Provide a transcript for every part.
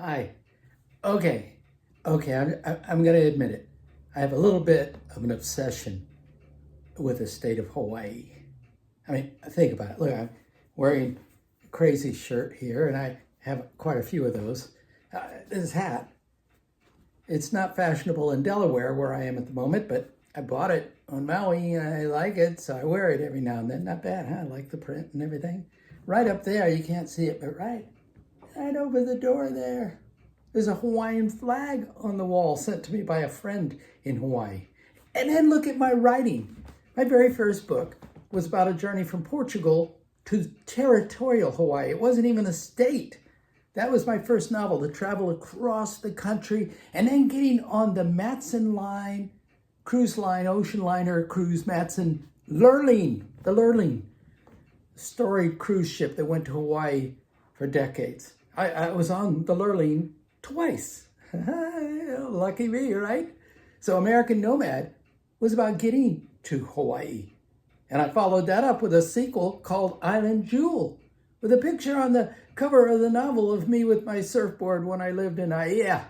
Hi. Okay. Okay. I'm going to admit it. I have a little bit of an obsession with the state of Hawaii. I mean, think about it. Look, I'm wearing a crazy shirt here, and I have quite a few of those. This hat, it's not fashionable in Delaware where I am at the moment, but I bought it on Maui and I like it, so I wear it every now and then. Not bad, huh? I like the print and everything. Right up there, you can't see it, but right over the door there, there's a Hawaiian flag on the wall sent to me by a friend in Hawaii. And then look at my writing. My very first book was about a journey from Portugal to territorial Hawaii. It wasn't even a state. That was my first novel, to travel across the country and then getting on the Matson line, cruise line, ocean liner cruise, Matson, the Lurleen, storied cruise ship that went to Hawaii for decades. I was on the Lurleen twice. Lucky me, right? So American Nomad was about getting to Hawaii. And I followed that up with a sequel called Island Jewel, with a picture on the cover of the novel of me with my surfboard when I lived in Aiea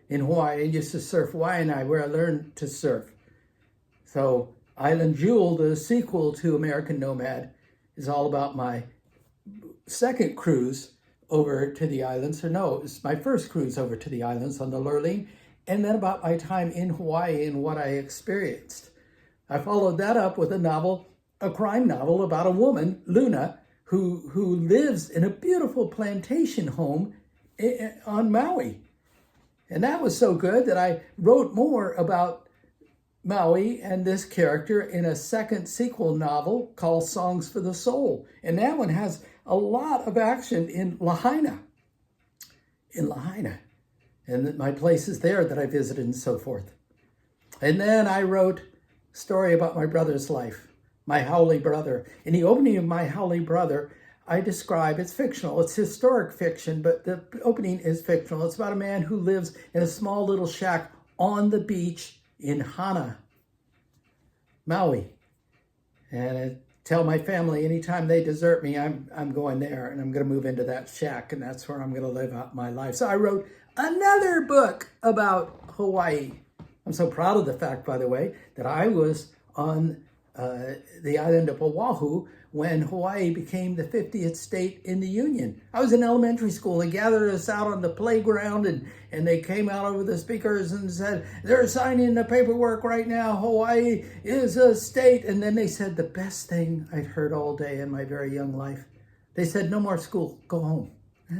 in Hawaii, and used to surf Waianae, where I learned to surf. So Island Jewel, the sequel to American Nomad, is all about my second cruise over to the islands, it's my first cruise over to the islands on the Lurleen, and then about my time in Hawaii and what I experienced. I followed that up with a crime novel about a woman, Luna, who lives in a beautiful plantation home on Maui. And that was so good that I wrote more about Maui and this character in a second sequel novel called Songs for the Soul. And that one has a lot of action in Lahaina, and my places there that I visited and so forth. And then I wrote a story about my brother's life, my Haole brother. In the opening of my Haole brother, I describe, it's fictional, it's historic fiction, but the opening is fictional. It's about a man who lives in a small little shack on the beach in Hana, Maui. And I tell my family anytime they desert me, I'm going there and I'm going to move into that shack, and that's where I'm going to live out my life. So I wrote another book about Hawaii. I'm so proud of the fact, by the way, that I was on the island of Oahu when Hawaii became the 50th state in the Union. I was in elementary school. They gathered us out on the playground and they came out over the speakers and said, they're signing the paperwork right now. Hawaii is a state. And then they said the best thing I'd heard all day in my very young life. They said, no more school, go home.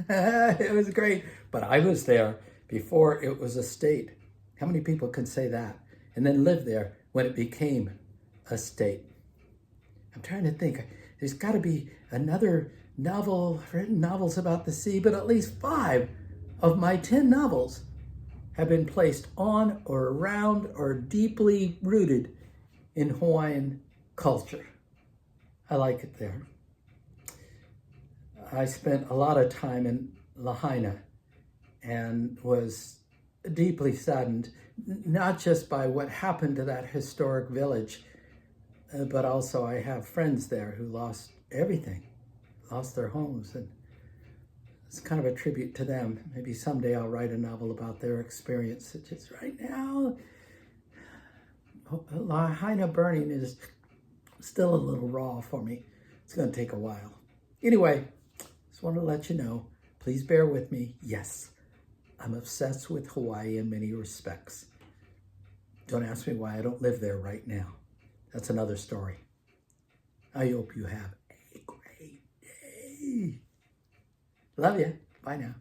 It was great. But I was there before it was a state. How many people can say that? And then live there when it became a state. I'm trying to think. There's got to be another novel, written novels about the sea, but at least 5 of my 10 novels have been placed on or around or deeply rooted in Hawaiian culture. I like it there. I spent a lot of time in Lahaina and was deeply saddened, not just by what happened to that historic village, but also I have friends there who lost everything, lost their homes, and it's kind of a tribute to them. Maybe someday I'll write a novel about their experience. It's just right now, Lahaina burning is still a little raw for me. It's going to take a while. Anyway, just want to let you know, please bear with me. Yes, I'm obsessed with Hawaii in many respects. Don't ask me why I don't live there right now. That's another story. I hope you have a great day. Love you. Bye now.